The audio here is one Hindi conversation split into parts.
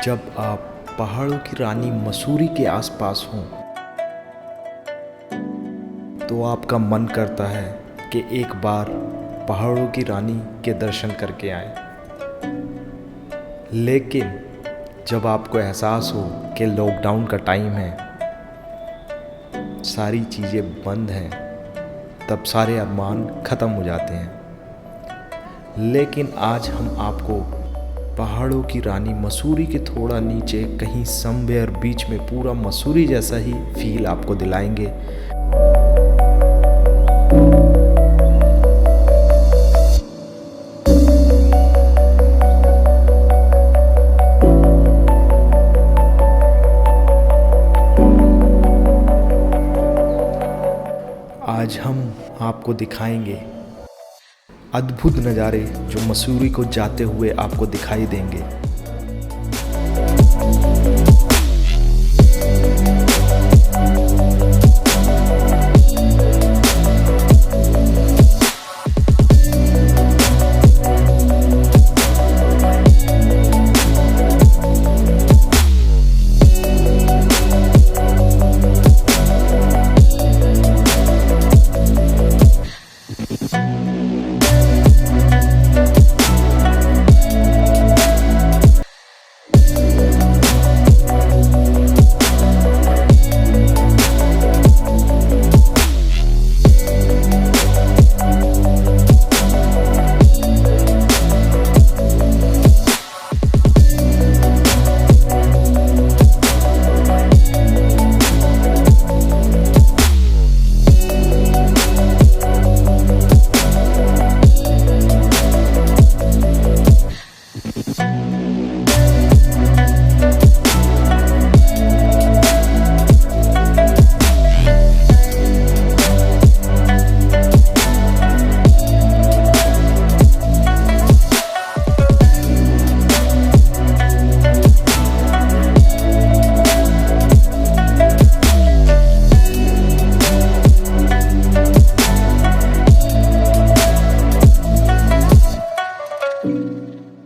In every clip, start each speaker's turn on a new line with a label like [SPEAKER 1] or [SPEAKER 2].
[SPEAKER 1] जब आप पहाड़ों की रानी मसूरी के आसपास हों तो आपका मन करता है कि एक बार पहाड़ों की रानी के दर्शन करके आएं। लेकिन जब आपको एहसास हो कि लॉकडाउन का टाइम है, सारी चीज़ें बंद हैं, तब सारे अरमान ख़त्म हो जाते हैं। लेकिन आज हम आपको पहाड़ों की रानी मसूरी के थोड़ा नीचे कहीं समवेयर बीच में पूरा मसूरी जैसा ही फील आपको दिलाएंगे। आज हम आपको दिखाएंगे अद्भुत नज़ारे जो मसूरी को जाते हुए आपको दिखाई देंगे।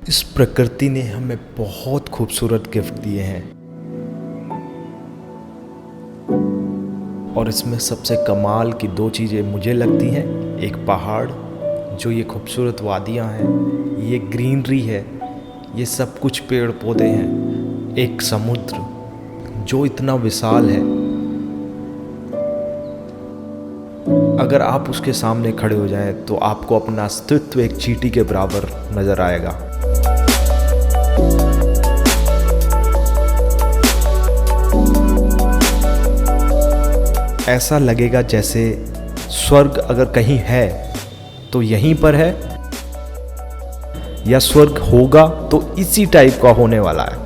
[SPEAKER 1] इस प्रकृति ने हमें बहुत खूबसूरत गिफ्ट दिए हैं और इसमें सबसे कमाल की दो चीज़ें मुझे लगती हैं। एक पहाड़, जो ये खूबसूरत वादियाँ हैं, ये ग्रीनरी है, ये सब कुछ पेड़ पौधे हैं। एक समुद्र जो इतना विशाल है, अगर आप उसके सामने खड़े हो जाएं तो आपको अपना अस्तित्व एक चींटी के बराबर नज़र आएगा। ऐसा लगेगा जैसे स्वर्ग अगर कहीं है तो यहीं पर है, या स्वर्ग होगा तो इसी टाइप का होने वाला है।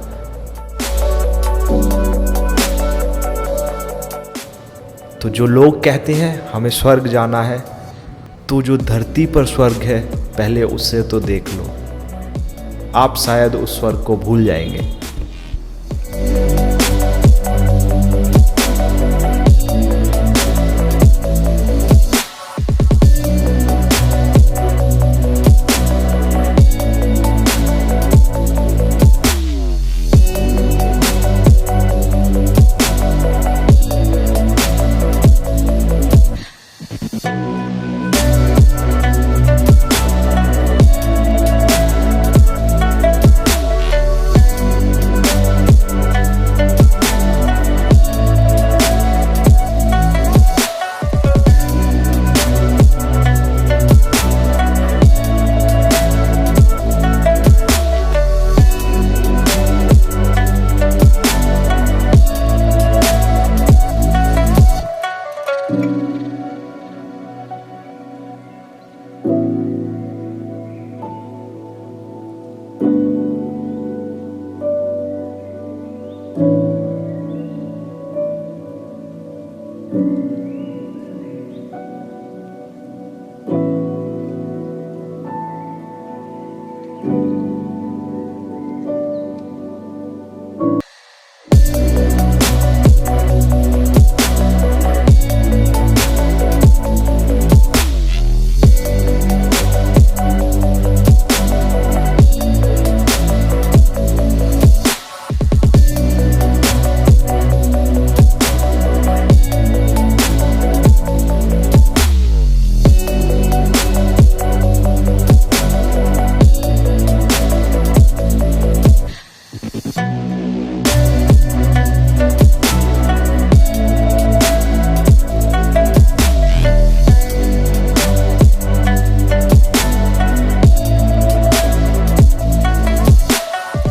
[SPEAKER 1] तो जो लोग कहते हैं हमें स्वर्ग जाना है, तो जो धरती पर स्वर्ग है पहले उससे तो देख लो, आप शायद उस स्वर्ग को भूल जाएंगे।